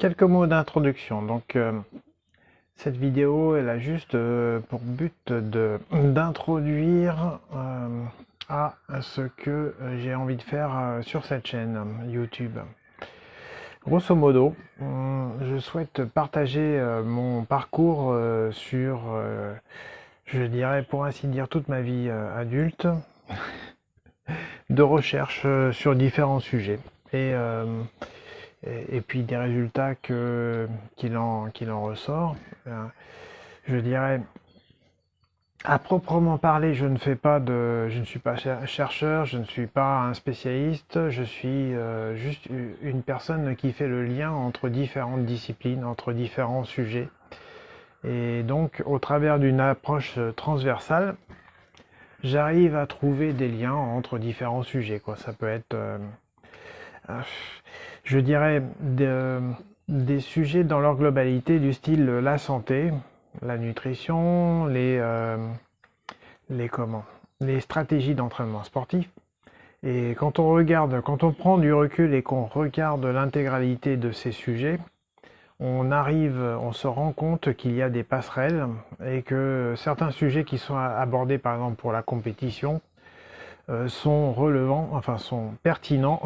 Quelques mots d'introduction. Cette vidéo, elle a juste pour but d'introduire à ce que j'ai envie de faire sur cette chaîne YouTube. Grosso modo, je souhaite partager mon parcours sur, je dirais pour ainsi dire, toute ma vie adulte, de recherche sur différents sujets. Et puis des résultats qu'il en ressort. Je dirais, à proprement parler, je ne suis pas chercheur, je ne suis pas un spécialiste, je suis juste une personne qui fait le lien entre différentes disciplines, entre différents sujets. Et donc, au travers d'une approche transversale, j'arrive à trouver des liens entre différents sujets, quoi. Ça peut être je dirais des sujets dans leur globalité du style la santé, la nutrition, les stratégies d'entraînement sportif. Et quand on prend du recul et qu'on regarde l'intégralité de ces sujets, on se rend compte qu'il y a des passerelles et que certains sujets qui sont abordés par exemple pour la compétition sont pertinents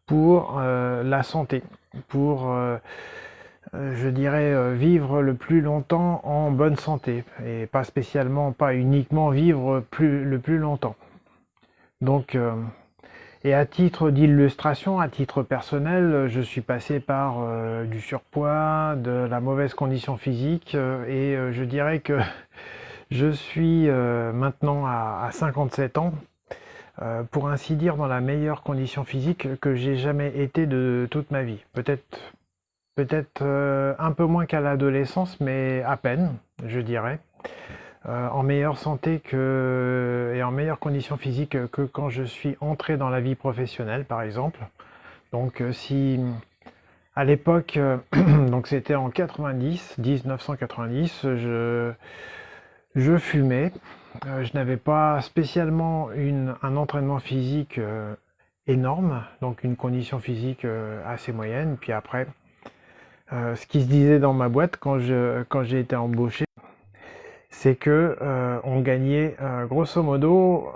pour la santé, pour, je dirais, vivre le plus longtemps en bonne santé, et pas uniquement vivre le plus longtemps. Donc, et à titre d'illustration, à titre personnel, je suis passé par du surpoids, de la mauvaise condition physique, et je dirais que je suis maintenant à 57 ans, pour ainsi dire, dans la meilleure condition physique que j'ai jamais été de toute ma vie. Peut-être un peu moins qu'à l'adolescence, mais à peine, je dirais. En meilleure santé et en meilleure condition physique que quand je suis entré dans la vie professionnelle, par exemple. Donc si à l'époque, donc c'était en 1990, je fumais. Je n'avais pas spécialement un entraînement physique énorme, donc une condition physique assez moyenne. Puis après, ce qui se disait dans ma boîte quand j'ai été embauché, c'est que on gagnait grosso modo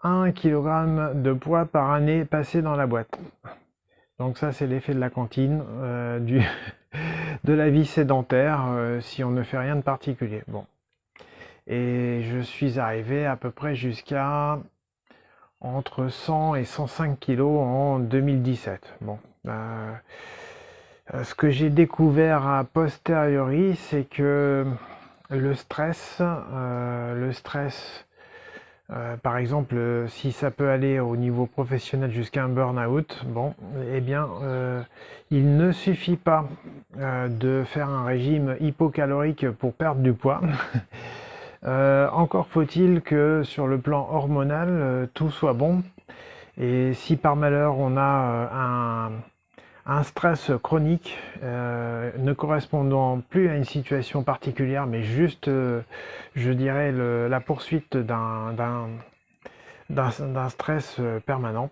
1 kg de poids par année passé dans la boîte. Donc ça, c'est l'effet de la cantine, de la vie sédentaire, si on ne fait rien de particulier. Bon. Et je suis arrivé à peu près jusqu'à entre 100 et 105 kilos en 2017. Bon, ce que j'ai découvert a posteriori, c'est que le stress, par exemple, si ça peut aller au niveau professionnel jusqu'à un burn-out, bon, eh bien, il ne suffit pas de faire un régime hypocalorique pour perdre du poids. Encore faut-il que sur le plan hormonal, tout soit bon. Et si par malheur on a un stress chronique ne correspondant plus à une situation particulière, mais juste, je dirais, la poursuite d'un stress permanent,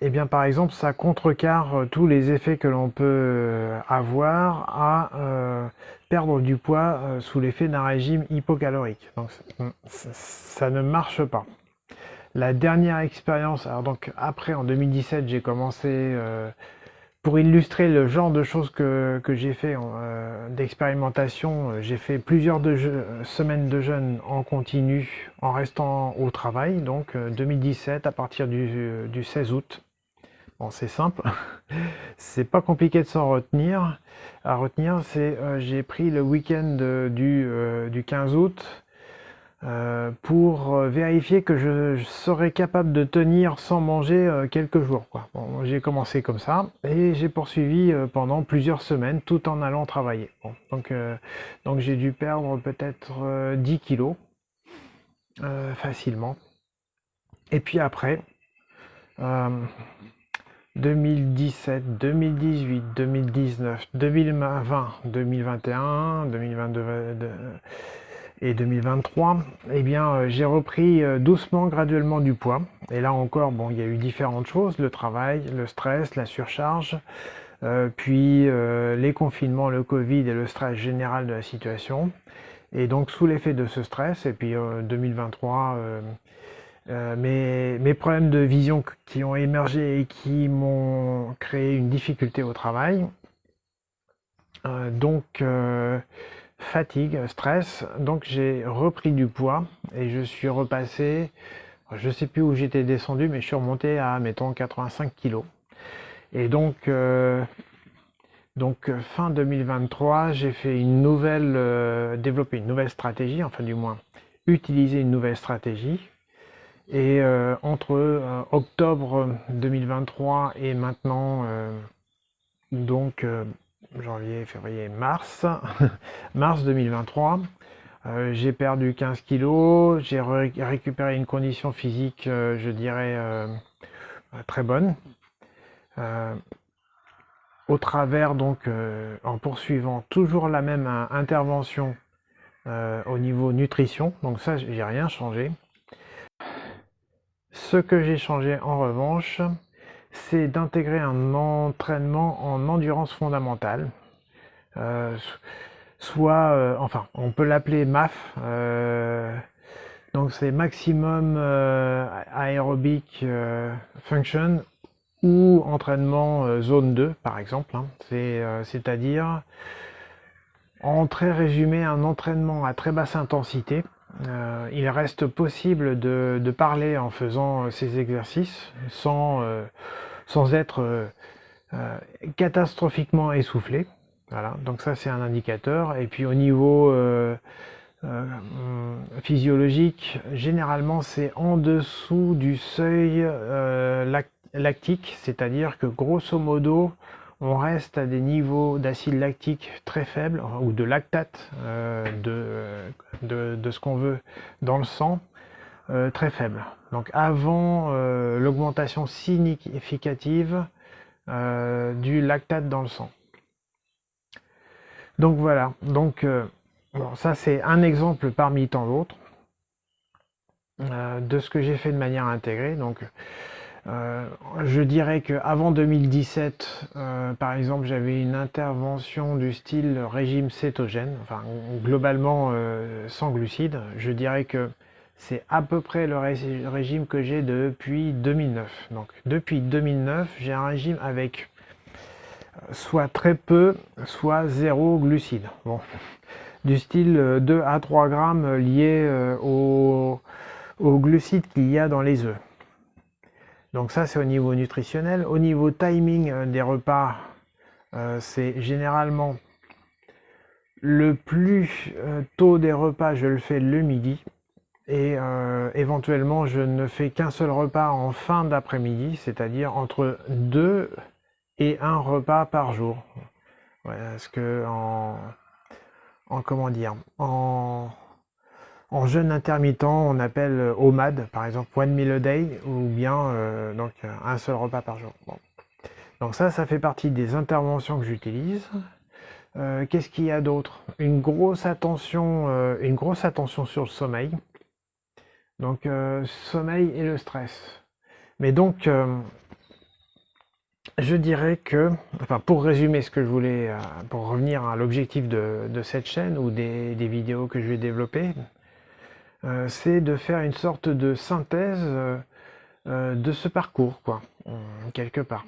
et bien par exemple ça contrecarre tous les effets que l'on peut avoir à perdre du poids sous l'effet d'un régime hypocalorique. Donc ça ne marche pas. La dernière expérience, alors donc après en 2017 j'ai commencé, pour illustrer le genre de choses que j'ai fait d'expérimentation, j'ai fait plusieurs semaines de jeûne en continu en restant au travail, donc 2017 à partir du 16 août. Bon, c'est simple, c'est pas compliqué de s'en retenir. À retenir, c'est j'ai pris le week-end du 15 août pour vérifier que je serais capable de tenir sans manger quelques jours, quoi. Bon, j'ai commencé comme ça et j'ai poursuivi pendant plusieurs semaines tout en allant travailler. Bon, donc j'ai dû perdre peut-être 10 kilos facilement. Et puis après, 2017, 2018, 2019, 2020, 2021, 2022 et 2023, eh bien, j'ai repris doucement, graduellement du poids. Et là encore, bon, il y a eu différentes choses, le travail, le stress, la surcharge, puis les confinements, le Covid et le stress général de la situation. Et donc sous l'effet de ce stress, et puis 2023, mes problèmes de vision qui ont émergé et qui m'ont créé une difficulté au travail. Donc fatigue, stress, donc j'ai repris du poids et je suis repassé, je sais plus où j'étais descendu, mais je suis remonté à, mettons, 85 kg. Et donc fin 2023, j'ai fait une nouvelle, développé une nouvelle stratégie, enfin du moins utiliser une nouvelle stratégie. Et entre octobre 2023 et maintenant, donc janvier, février, mars, mars 2023, j'ai perdu 15 kilos, j'ai récupéré une condition physique, je dirais, très bonne. Au travers, donc, en poursuivant toujours la même intervention au niveau nutrition, donc ça, j'ai rien changé. Ce que j'ai changé en revanche, c'est d'intégrer un entraînement en endurance fondamentale. Enfin, on peut l'appeler MAF, donc c'est Maximum Aerobic Function, ou entraînement zone 2 par exemple, hein. C'est-à-dire, en très résumé, un entraînement à très basse intensité. Il reste possible de parler en faisant ces exercices sans être catastrophiquement essoufflé. Voilà, donc ça c'est un indicateur. Et puis au niveau physiologique, généralement c'est en dessous du seuil lactique, c'est-à-dire que grosso modo on reste à des niveaux d'acide lactique très faibles, ou de lactate, de ce qu'on veut dans le sang, très faibles. Donc avant l'augmentation significative du lactate dans le sang. Donc voilà, donc bon, ça c'est un exemple parmi tant d'autres de ce que j'ai fait de manière intégrée. Donc je dirais qu'avant 2017, par exemple, j'avais une intervention du style régime cétogène, enfin globalement sans glucides. Je dirais que c'est à peu près le régime que j'ai depuis 2009. Donc depuis 2009, j'ai un régime avec soit très peu, soit zéro glucides. Bon, du style 2 à 3 grammes liés aux glucides qu'il y a dans les œufs. Donc ça c'est au niveau nutritionnel. Au niveau timing des repas, c'est généralement le plus tôt des repas, je le fais le midi. Et éventuellement je ne fais qu'un seul repas en fin d'après-midi, c'est-à-dire entre 2 et 1 repas par jour. Voilà, parce que comment dire, en jeûne intermittent, on appelle OMAD, par exemple one meal a day, ou bien donc un seul repas par jour. Bon. Donc ça fait partie des interventions que j'utilise. Qu'est-ce qu'il y a d'autre? Une grosse attention sur le sommeil. Donc sommeil et le stress. Mais donc je dirais que, enfin pour résumer ce que je voulais, pour revenir à l'objectif de cette chaîne ou des vidéos que je vais développer, c'est de faire une sorte de synthèse de ce parcours, quoi, quelque part.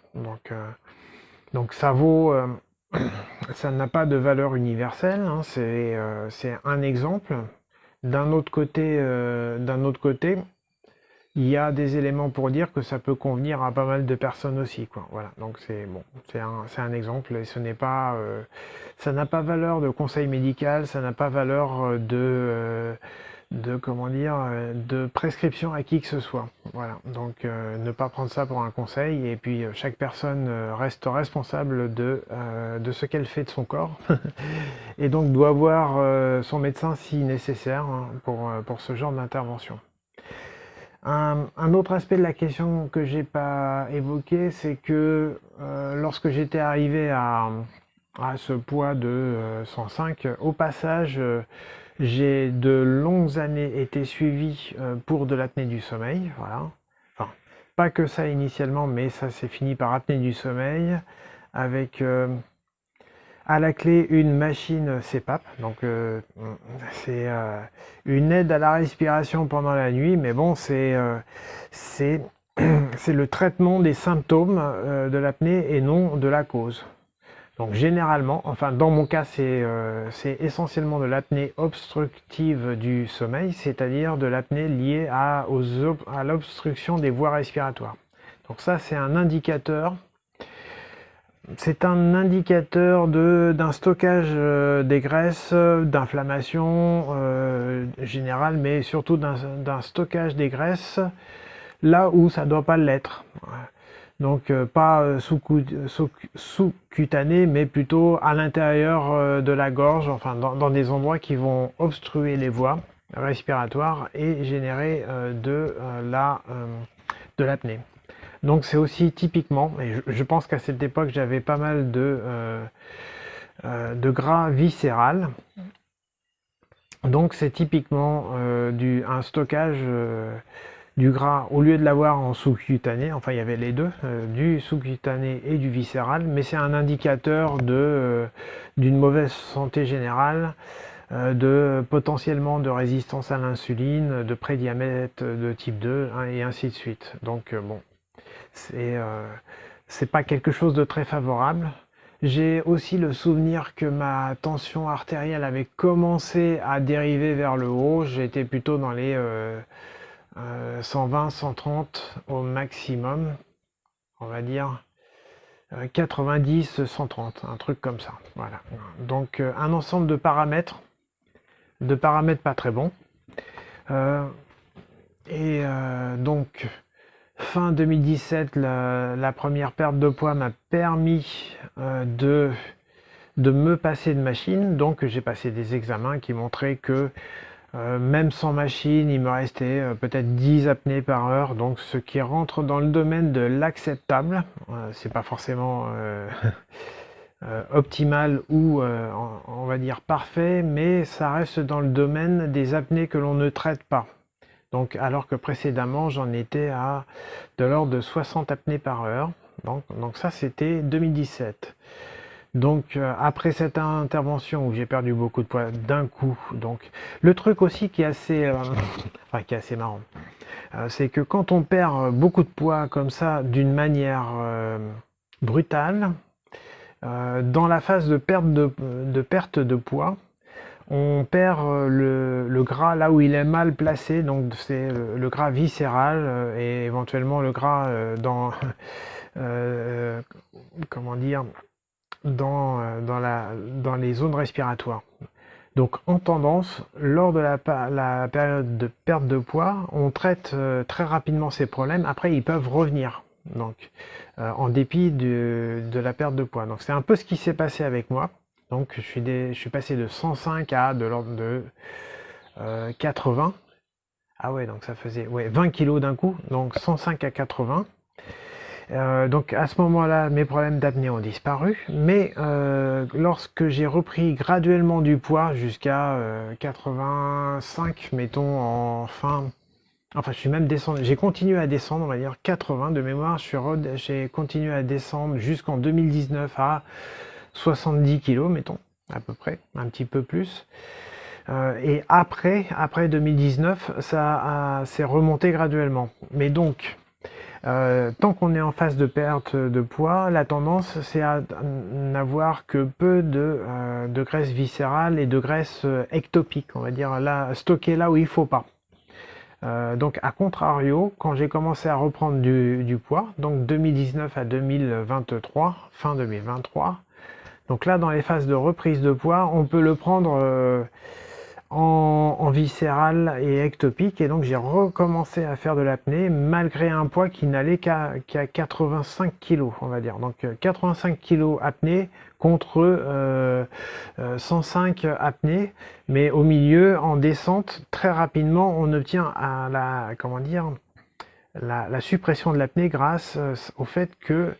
Donc ça vaut, ça n'a pas de valeur universelle, hein, c'est un exemple. D'un autre côté, il y a des éléments pour dire que ça peut convenir à pas mal de personnes aussi, quoi. Voilà, donc c'est bon, c'est un exemple et ce n'est pas, ça n'a pas valeur de conseil médical, ça n'a pas valeur comment dire, de prescription à qui que ce soit. Voilà, donc ne pas prendre ça pour un conseil, et puis chaque personne reste responsable de ce qu'elle fait de son corps et donc doit voir son médecin si nécessaire, hein, pour ce genre d'intervention. Un autre aspect de la question que j'ai pas évoqué, c'est que lorsque j'étais arrivé à ce poids de 105, au passage, j'ai de longues années été suivi pour de l'apnée du sommeil, voilà. Enfin, pas que ça initialement, mais ça s'est fini par apnée du sommeil, avec à la clé une machine CPAP, donc c'est une aide à la respiration pendant la nuit, mais bon, c'est le traitement des symptômes de l'apnée et non de la cause. Donc généralement, enfin dans mon cas, c'est essentiellement de l'apnée obstructive du sommeil, c'est-à-dire de l'apnée liée à l'obstruction des voies respiratoires. Donc ça, c'est un indicateur. C'est un indicateur d'un stockage des graisses, d'inflammation générale, mais surtout d'un stockage des graisses là où ça ne doit pas l'être. Donc pas sous-cutané, mais plutôt à l'intérieur de la gorge, enfin dans des endroits qui vont obstruer les voies respiratoires et générer de l'apnée. Donc c'est aussi typiquement, et je pense qu'à cette époque j'avais pas mal de gras viscéral. Donc c'est typiquement un stockage du gras, au lieu de l'avoir en sous-cutané, enfin il y avait les deux, du sous-cutané et du viscéral, mais c'est un indicateur d'une mauvaise santé générale, potentiellement de résistance à l'insuline, de prédiabète de type 2, hein, et ainsi de suite. Donc bon, c'est pas quelque chose de très favorable. J'ai aussi le souvenir que ma tension artérielle avait commencé à dériver vers le haut. J'étais plutôt dans les 120, 130 au maximum, on va dire 90, 130, un truc comme ça. Voilà. Donc un ensemble de paramètres pas très bons. Donc fin 2017, la première perte de poids m'a permis de me passer de machine. Donc j'ai passé des examens qui montraient que même sans machine, il me restait peut-être 10 apnées par heure, donc ce qui rentre dans le domaine de l'acceptable. C'est pas forcément optimal ou on va dire parfait, mais ça reste dans le domaine des apnées que l'on ne traite pas. Donc alors que précédemment j'en étais à de l'ordre de 60 apnées par heure. Donc ça c'était 2017. Donc après cette intervention où j'ai perdu beaucoup de poids d'un coup, donc le truc aussi qui est assez, qui est assez marrant, c'est que quand on perd beaucoup de poids comme ça d'une manière brutale, dans la phase de perte de poids, on perd le gras là où il est mal placé, donc c'est le gras viscéral et éventuellement le gras dans comment dire, dans les zones respiratoires. Donc en tendance, lors de la période de perte de poids, on traite très rapidement ces problèmes. Après, ils peuvent revenir, donc en dépit de la perte de poids. Donc c'est un peu ce qui s'est passé avec moi. Donc je suis passé de 105 à de l'ordre de 80. Ah ouais, donc ça faisait 20 kilos d'un coup, donc 105 à 80. Donc à ce moment-là, mes problèmes d'apnée ont disparu, mais lorsque j'ai repris graduellement du poids jusqu'à 85, mettons en fin, enfin je suis même descendu, j'ai continué à descendre, on va dire 80 de mémoire, j'ai continué à descendre jusqu'en 2019 à 70 kg, mettons, à peu près, un petit peu plus. Et après 2019, ça s'est remonté graduellement. Mais donc, tant qu'on est en phase de perte de poids, la tendance c'est à n'avoir que peu de graisse viscérale et de graisse ectopique, on va dire, là, stockée là où il ne faut pas. Donc à contrario, quand j'ai commencé à reprendre du poids, donc 2019 à 2023, fin 2023, donc là dans les phases de reprise de poids, on peut le prendre en viscéral et ectopique, et donc j'ai recommencé à faire de l'apnée malgré un poids qui n'allait qu'à 85 kg, on va dire. Donc 85 kg apnée contre 105 apnée, mais au milieu, en descente, très rapidement, on obtient la suppression de l'apnée grâce au fait que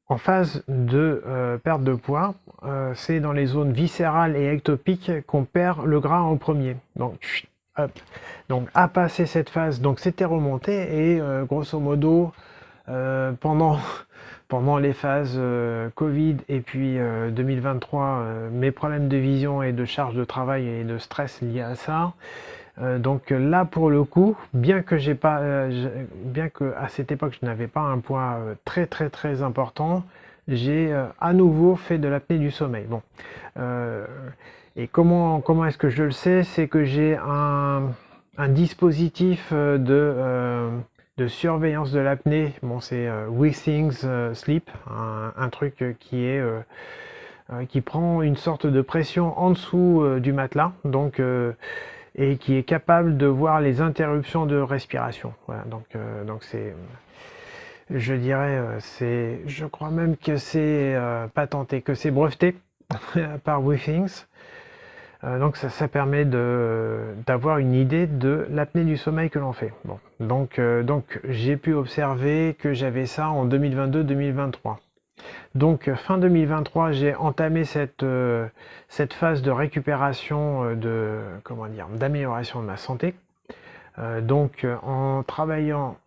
en phase de perte de poids, c'est dans les zones viscérales et ectopiques qu'on perd le gras en premier. Donc, hop. Donc à passer cette phase, donc c'était remonté et grosso modo, pendant pendant les phases Covid et puis 2023, mes problèmes de vision et de charge de travail et de stress liés à ça. Donc là, pour le coup, bien que à cette époque je n'avais pas un poids très important, j'ai à nouveau fait de l'apnée du sommeil. Bon, et comment est-ce que je le sais? C'est que j'ai un dispositif de surveillance de l'apnée. Bon, c'est Withings Sleep, un truc qui prend une sorte de pression en dessous du matelas, donc et qui est capable de voir les interruptions de respiration. Voilà, donc c'est, je dirais, je crois même que c'est patenté, que c'est breveté par Withings. Donc ça permet d'avoir une idée de l'apnée du sommeil que l'on fait. Bon, donc j'ai pu observer que j'avais ça en 2022-2023. Donc fin 2023, j'ai entamé cette phase de récupération, d'amélioration de ma santé. Donc en travaillant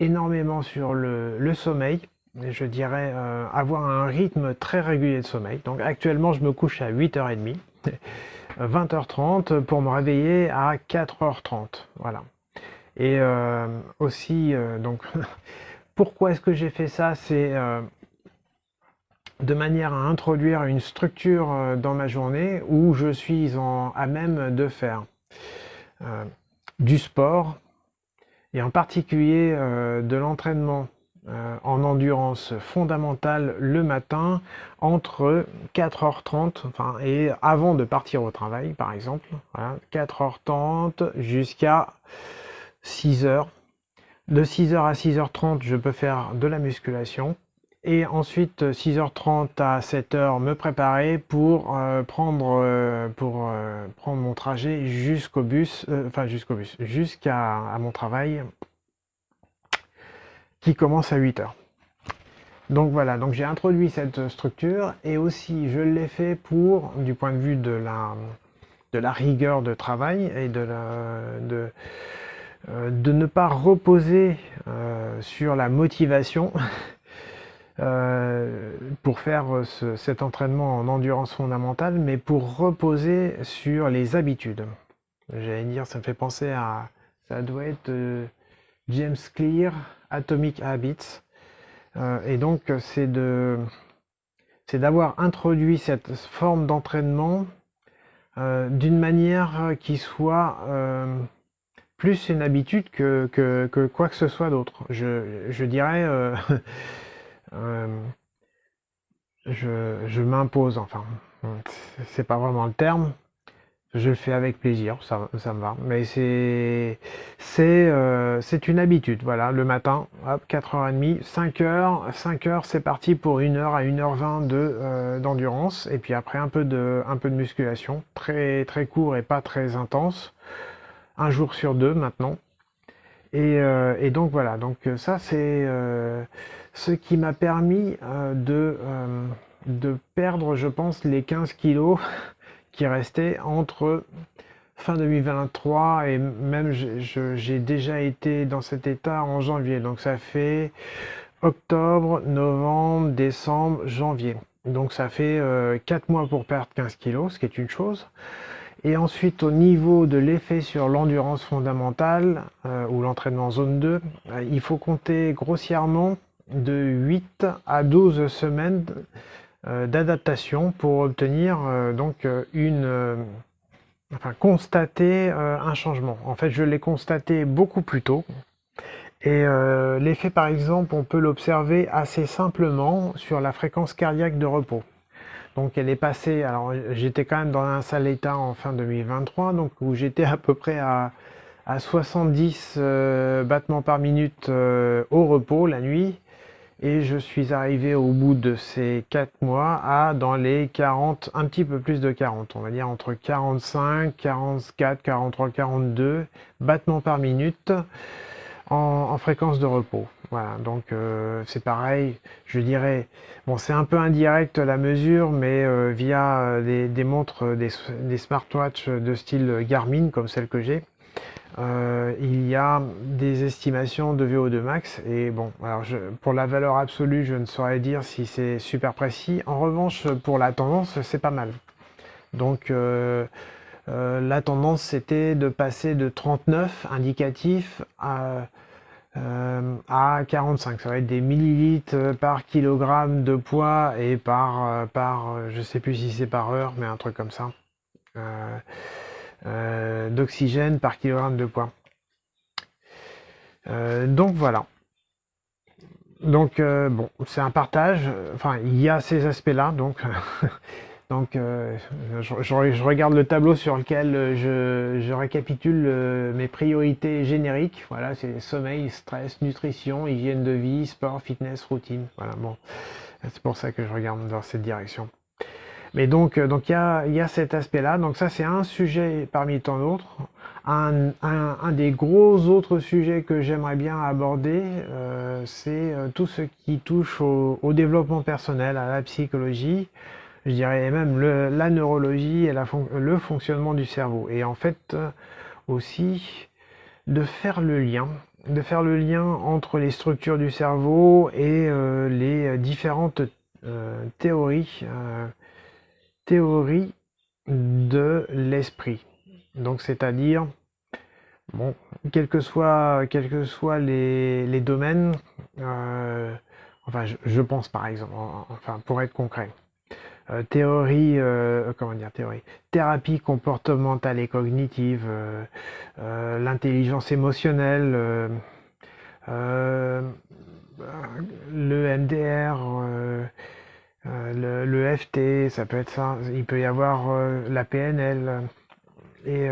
énormément sur le sommeil, je dirais avoir un rythme très régulier de sommeil. Donc actuellement, je me couche à 8h30. 20h30 pour me réveiller à 4h30. Voilà. Et aussi, donc, pourquoi est-ce que j'ai fait ça? C'est de manière à introduire une structure dans ma journée où je suis à même de faire du sport et en particulier de l'entraînement en endurance fondamentale le matin entre 4h30 et avant de partir au travail par exemple, voilà, 4h30 jusqu'à 6h. De 6h à 6h30 je peux faire de la musculation et ensuite 6h30 à 7h me préparer pour prendre mon trajet jusqu'à mon travail qui commence à 8h. Donc voilà, donc j'ai introduit cette structure et aussi je l'ai fait du point de vue de la rigueur de travail et de ne pas reposer sur la motivation pour faire cet entraînement en endurance fondamentale, mais pour reposer sur les habitudes. J'allais dire, ça me fait penser à, ça doit être James Clear, Atomic Habits. Et donc c'est d'avoir introduit cette forme d'entraînement d'une manière qui soit plus une habitude que quoi que ce soit d'autre. Je dirais, je m'impose, enfin, c'est pas vraiment le terme. Je le fais avec plaisir, ça me va. Mais c'est une habitude. Voilà, le matin, hop, 4h30, 5h, c'est parti pour 1h à 1h20 d'endurance. Et puis après, un peu de musculation, très, très court et pas très intense. Un jour sur deux maintenant. Et donc voilà, donc ça c'est ce qui m'a permis de perdre, je pense, les 15 kilos qui restait entre fin 2023 et même j'ai déjà été dans cet état en janvier. Donc ça fait octobre, novembre, décembre, janvier. Donc ça fait 4 mois pour perdre 15 kilos, ce qui est une chose. Et ensuite au niveau de l'effet sur l'endurance fondamentale ou l'entraînement zone 2, il faut compter grossièrement de 8 à 12 semaines d'adaptation pour obtenir constater un changement. En fait, je l'ai constaté beaucoup plus tôt. Et l'effet, par exemple, on peut l'observer assez simplement sur la fréquence cardiaque de repos. Donc elle est passée, alors j'étais quand même dans un sale état en fin 2023, donc où j'étais à peu près à 70 battements par minute au repos la nuit. Et je suis arrivé au bout de ces 4 mois à dans les 40, un petit peu plus de 40, on va dire entre 45, 44, 43, 42 battements par minute en fréquence de repos. Voilà, donc c'est pareil, je dirais, bon c'est un peu indirect la mesure, mais via des montres, des smartwatches de style Garmin comme celle que j'ai. il y a des estimations de VO2 max et bon, alors pour la valeur absolue, je ne saurais dire si c'est super précis. En revanche, pour la tendance, c'est pas mal. Donc la tendance, c'était de passer de 39 indicatifs à 45. Ça va être des millilitres par kilogramme de poids et je sais plus si c'est par heure, mais un truc comme ça. D'oxygène par kilogramme de poids. Donc voilà. Donc bon, c'est un partage. Enfin, il y a ces aspects-là. Donc, donc je regarde le tableau sur lequel je récapitule mes priorités génériques. Voilà, c'est sommeil, stress, nutrition, hygiène de vie, sport, fitness, routine. Voilà, bon, c'est pour ça que je regarde dans cette direction. Mais donc il y a cet aspect-là. Donc ça, c'est un sujet parmi tant d'autres. Un des gros autres sujets que j'aimerais bien aborder, c'est tout ce qui touche au développement personnel, à la psychologie, je dirais même la neurologie et le fonctionnement du cerveau. Et en fait, aussi de faire le lien entre les structures du cerveau et les différentes théories de l'esprit. Donc c'est-à-dire, bon, quels que soient les domaines, enfin je pense par exemple, enfin pour être concret, thérapie comportementale et cognitive, l'intelligence émotionnelle, le MDR, le FT, ça peut être ça. Il peut y avoir la PNL et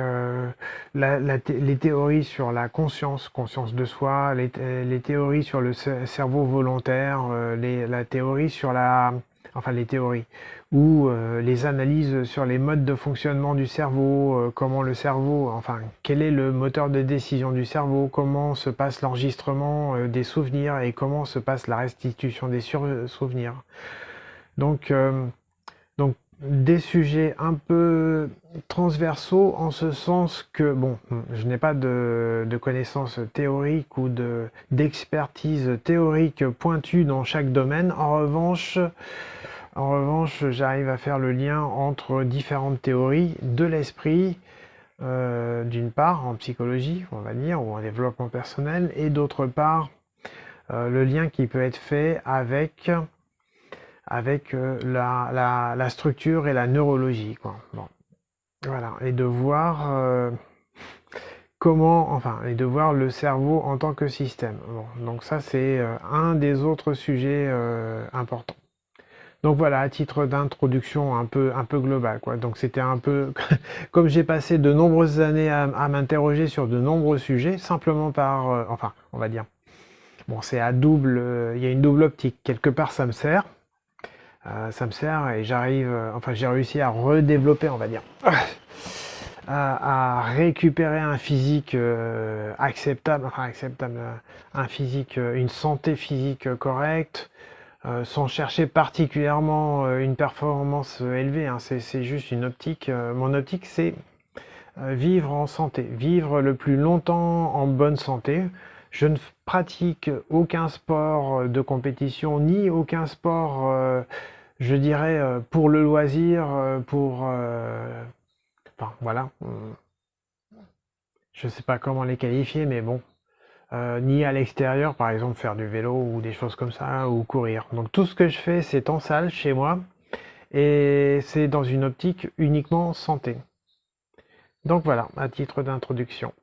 les théories sur la conscience de soi, les théories sur le cerveau volontaire, la théorie sur les théories ou les analyses sur les modes de fonctionnement du cerveau, comment le cerveau, enfin quel est le moteur de décision du cerveau, comment se passe l'enregistrement des souvenirs et comment se passe la restitution des souvenirs. Donc des sujets un peu transversaux en ce sens que, bon, je n'ai pas de connaissances théoriques ou d'expertise théorique pointue dans chaque domaine. En revanche, j'arrive à faire le lien entre différentes théories de l'esprit, d'une part en psychologie, on va dire, ou en développement personnel, et d'autre part, le lien qui peut être fait avec la structure et la neurologie, quoi. Bon, voilà, et de voir et de voir le cerveau en tant que système. Bon, donc ça c'est un des autres sujets importants. Donc voilà, à titre d'introduction un peu global, quoi. Donc c'était un peu comme j'ai passé de nombreuses années à m'interroger sur de nombreux sujets, simplement par, enfin, on va dire, bon, c'est à double, il y a une double optique. Quelque part, ça me sert et j'arrive, enfin, j'ai réussi à redévelopper, on va dire, à récupérer un physique acceptable, un physique, une santé physique correcte. Sans chercher particulièrement une performance élevée, hein. C'est juste une optique. Mon optique, c'est vivre en santé, vivre le plus longtemps en bonne santé. Je ne pratique aucun sport de compétition, ni aucun sport, je dirais, pour le loisir, enfin, voilà. Je ne sais pas comment les qualifier, mais bon. Ni à l'extérieur, par exemple faire du vélo ou des choses comme ça, ou courir. Donc tout ce que je fais, c'est en salle, chez moi, et c'est dans une optique uniquement santé. Donc voilà, à titre d'introduction.